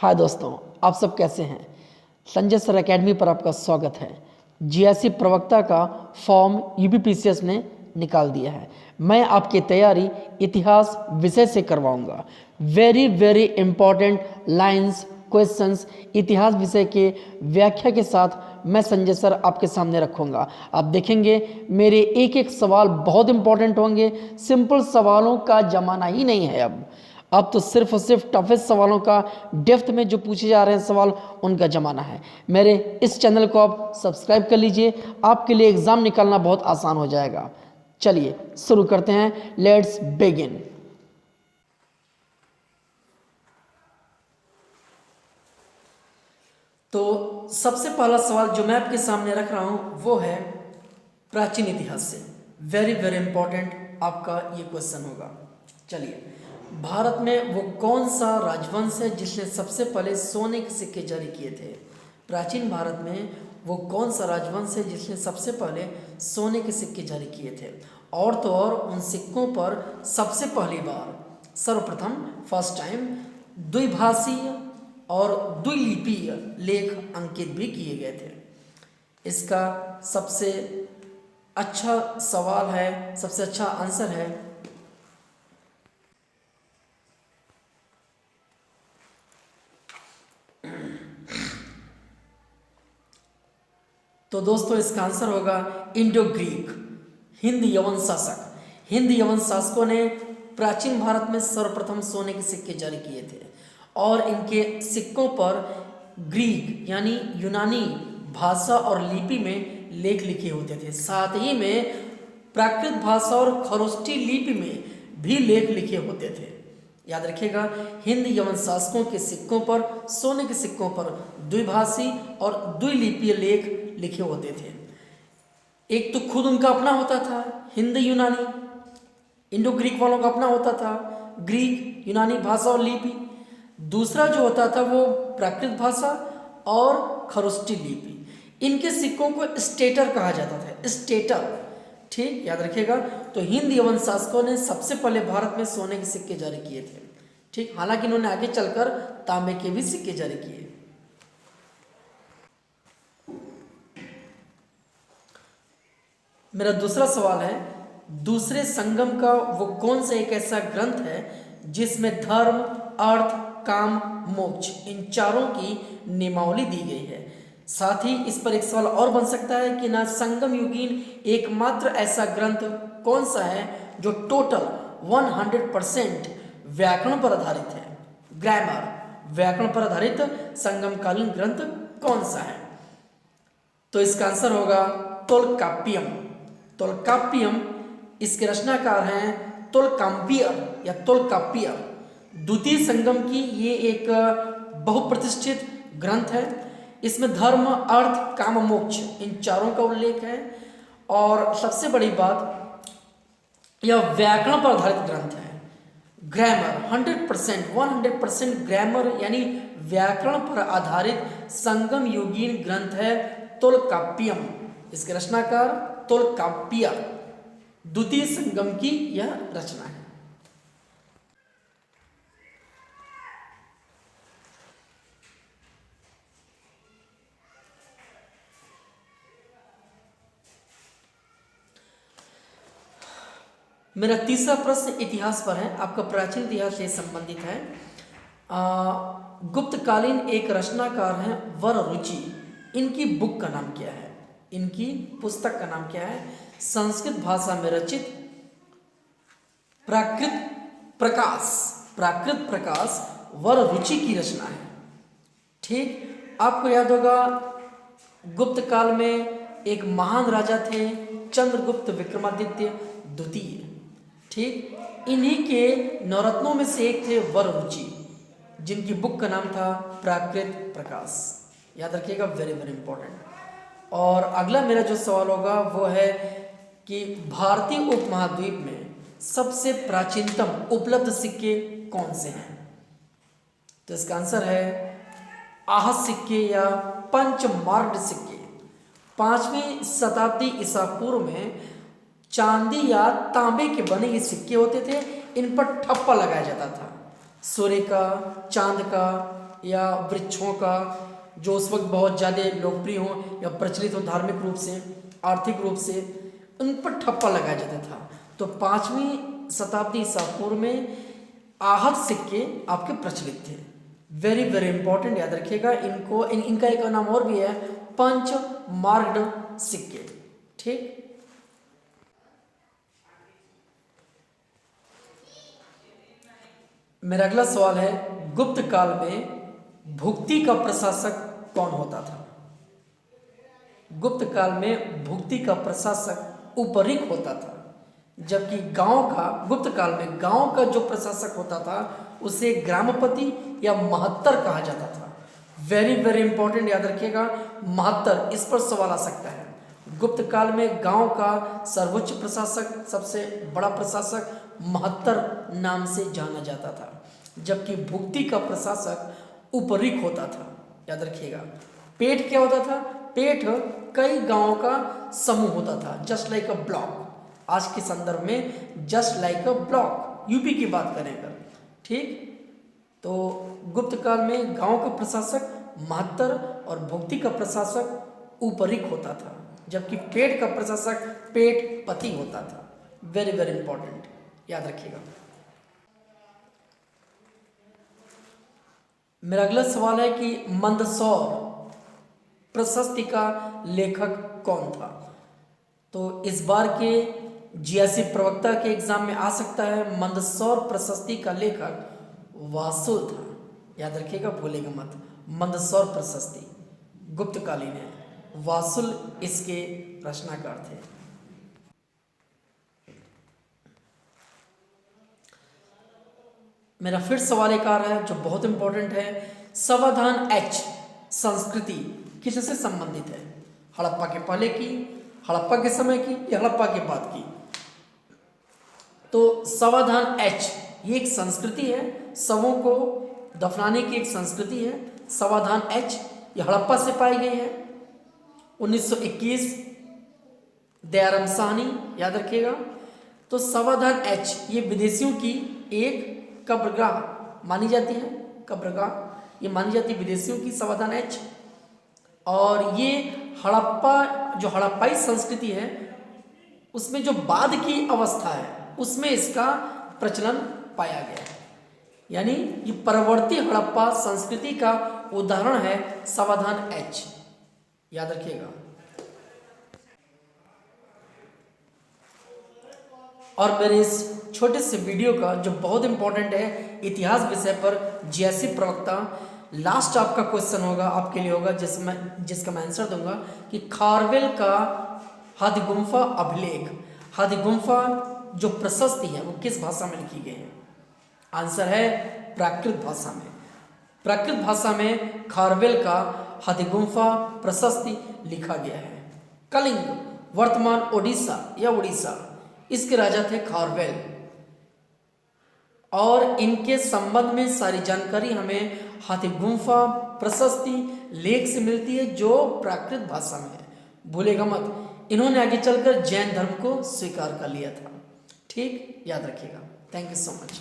हाय दोस्तों, आप सब कैसे हैं। संजय सर एकेडमी पर आपका स्वागत है। जीएससी प्रवक्ता का फॉर्म यूपीपीसीएस ने निकाल दिया है। मैं आपकी तैयारी इतिहास विषय से करवाऊंगा। Very very important lines questions इतिहास विषय के व्याख्या के साथ मैं संजय सर आपके सामने रखूंगा। आप देखेंगे मेरे एक एक सवाल बहुत इंपॉर्टेंट होंगे। सिंपल सवालों का जमाना ही नहीं है। अब तो सिर्फ और सिर्फ टफेस्ट सवालों का डेप्थ में जो पूछे जा रहे हैं सवाल उनका ज़माना है। मेरे इस चैनल को आप सब्सक्राइब कर लीजिए, आपके लिए एग्ज़ाम निकालना बहुत आसान हो जाएगा। चलिए शुरू करते हैं, लेट्स बिगिन। तो सबसे पहला सवाल जो मैं आपके सामने रख रहा हूं वो है प्राचीन इतिहास से। वेरी वेरी इंपॉर्टेंट आपका ये क्वेश्चन होगा। चलिए, भारत में वो कौन सा राजवंश है जिसने सबसे पहले सोने के सिक्के जारी किए थे। प्राचीन भारत में वो कौन सा राजवंश है जिसने सबसे पहले सोने के सिक्के जारी किए थे। और तो और उन सिक्कों पर सबसे पहली बार सर्वप्रथम फर्स्ट टाइम द्विभाषीय और द्विलिपीय लेख अंकित भी किए गए थे। इसका सबसे अच्छा सवाल है, सबसे अच्छा आंसर है तो दोस्तों इसका आंसर होगा इंडो ग्रीक। हिंद यवन शासक, हिंद यवन शासकों ने प्राचीन भारत में सर्वप्रथम सोने के सिक्के जारी किए थे और इनके सिक्कों पर ग्रीक यानी यूनानी भाषा और लिपि में लेख लिखे होते थे। साथ ही में प्राकृत भाषा और खरोष्टी लिपि में भी लेख लिखे होते थे। याद रखिएगा, हिंद यवन शासकों के सिक्कों पर, सोने के सिक्कों पर द्विभाषी और द्विलिपीय लेख लिखे होते थे। एक तो खुद उनका अपना होता था हिंद यूनानी, इंडो ग्रीक वालों का अपना होता था ग्रीक यूनानी भाषा और लिपि। दूसरा जो होता था वो प्राकृत भाषा और खरोष्टी लिपि। इनके सिक्कों को स्टेटर कहा जाता था, स्टेटर। ठीक, याद रखिएगा। तो हिंद यवन शासकों ने सबसे पहले भारत में सोने के सिक्के जारी किए थे। ठीक, हालांकि इन्होंने आगे चलकर तांबे के भी सिक्के जारी किए। मेरा दूसरा सवाल है, दूसरे संगम का वो कौन सा एक ऐसा ग्रंथ है जिसमें धर्म, अर्थ, काम, मोक्ष इन चारों की नियमावली दी गई है। साथ ही इस पर एक सवाल और बन सकता है कि ना संगम युगीन एकमात्र ऐसा ग्रंथ कौन सा है जो टोटल 100% व्याकरण पर आधारित है। ग्रामर, व्याकरण पर आधारित संगमकालीन ग्रंथ कौन सा है। तो इसका आंसर होगा तोलकाप्पियम। तोलकाप्पियम, इसके रचनाकार हैं तोलकाम्पियर या तोलकाप्पियर। द्वितीय संगम की ये एक बहुप्रतिष्ठित ग्रंथ है। इसमें धर्म, अर्थ, काम, मोक्ष इन चारों का उल्लेख है। और सबसे बड़ी बात, यह व्याकरण पर आधारित ग्रंथ है। ग्रामर 100% ग्रामर यानी व्याकरण पर आधारित संगम युगीन ग्रंथ है तोलकाप्पियम। इसके रचनाकार तोलकाप्पियर। द्वितीय संगम की यह रचना है। मेरा तीसरा प्रश्न इतिहास पर है, आपका प्राचीन इतिहास से संबंधित है। गुप्तकालीन एक रचनाकार हैं वररुचि। इनकी बुक का नाम क्या है, इनकी पुस्तक का नाम क्या है। संस्कृत भाषा में रचित प्राकृत प्रकाश, प्राकृत प्रकाश वररुचि की रचना है। ठीक, आपको याद होगा गुप्त काल में एक महान राजा थे चंद्रगुप्त विक्रमादित्य द्वितीय। ठीक, इन्हीं के नवरत्नों में से एक थे वररुचि, जिनकी बुक का नाम था प्राकृत प्रकाश। याद रखिएगा, वेरी वेरी इंपॉर्टेंट। और अगला मेरा जो सवाल होगा वो है कि भारतीय उपमहाद्वीप में सबसे प्राचीनतम उपलब्ध सिक्के कौन से हैं। तो इसका आंसर है आहत सिक्के या पंचमार्ग सिक्के। 5वीं शताब्दी ईसा पूर्व में चांदी या तांबे के बने ये सिक्के होते थे। इन पर ठप्पा लगाया जाता था, सूर्य का, चांद का, या वृक्षों का जो उस वक्त बहुत ज़्यादा लोकप्रिय हो या प्रचलित हो धार्मिक रूप से, आर्थिक रूप से, उन पर ठप्पा लगाया जाता था। तो 5वीं शताब्दी ईसा पूर्व में आहत सिक्के आपके प्रचलित थे। वेरी वेरी इंपॉर्टेंट, याद रखिएगा इनको। इनका एक नाम और भी है, पंच मार्क्ड सिक्के। ठीक, मेरा अगला सवाल है, गुप्त काल में भुक्ति का प्रशासक कौन होता था? गुप्त काल में भुक्ति का प्रशासक उपरिक होता था, जबकि गांव का, गुप्त काल में गांव का जो प्रशासक होता था उसे ग्रामपति या महत्तर कहा जाता था। वेरी वेरी इंपॉर्टेंट, याद रखिएगा महत्तर, इस पर सवाल आ सकता है। गुप्त काल में गांव का सर्वोच्च प्रशासक, सबसे बड़ा प्रशासक महत्तर नाम से जाना जाता था, जबकि भुक्ति का प्रशासक उपरिक होता था। याद रखिएगा। पेठ क्या होता था? पेठ कई गांवों का समूह होता था, जस्ट लाइक अ ब्लॉक। आज के संदर्भ में just like a block, UP की बात करें अगर। ठीक, तो गुप्त काल में गांव का प्रशासक महत्तर और भुक्ति का प्रशासक उपरिक होता था, जबकि पेठ का प्रशासक पेठ पति होता था। वेरी वेरी इंपॉर्टेंट, याद रखिएगा। मेरा अगला सवाल है कि मंदसौर प्रशस्ति का लेखक कौन था? तो इस बार के जीएससी प्रवक्ता के एग्जाम में आ सकता है। मंदसौर प्रशस्ति का लेखक वासुल था। याद रखिएगा, भूलेगा मत। मंदसौर प्रशस्ति गुप्तकालीन है, वासुल इसके रचनाकार थे। मेरा फिर सवाल एक आ रहा है जो बहुत इंपॉर्टेंट है, सावधान एच संस्कृति किससे संबंधित है? हड़प्पा के पहले की, हड़प्पा के समय की या हड़प्पा के बाद की? तो सावधान एच ये एक संस्कृति है, शवों को दफनाने की एक संस्कृति है। सावधान एच ये हड़प्पा से पाई गई है। 1921 दयाराम साहनी, याद रखिएगा। तो सावधान एच ये विदेशियों की एक कब्रगाह मानी जाती है, कब्रगाह ये मानी जाती है विदेशियों की, सावधान एच। और ये हड़प्पा, जो हड़प्पाई संस्कृति है उसमें जो बाद की अवस्था है उसमें इसका प्रचलन पाया गया है। यानी ये परवर्ती हड़प्पा संस्कृति का उदाहरण है सावधान एच, याद रखिएगा। और मेरे इस छोटे से वीडियो का जो बहुत इंपॉर्टेंट है इतिहास विषय पर जीएससी प्रवक्ता, लास्ट आपका क्वेश्चन होगा, आपके लिए होगा, जिसका मैं आंसर दूंगा कि खारवेल का हाथी गुम्फा अभिलेख, हाथी गुम्फा जो प्रशस्ति है वो किस भाषा में लिखी गई है? आंसर है प्राकृत भाषा में। प्राकृत भाषा में खारवेल का हाथी गुम्फा प्रशस्ति लिखा गया है। कलिंग वर्तमान ओडिशा या उड़ीसा, इसके राजा थे खारवेल। और इनके संबंध में सारी जानकारी हमें हाथी गुम्फा प्रशस्ति लेख से मिलती है जो प्राकृत भाषा में है, भूलेगा मत। इन्होंने आगे चलकर जैन धर्म को स्वीकार कर लिया था। ठीक, याद रखिएगा। Thank you so much.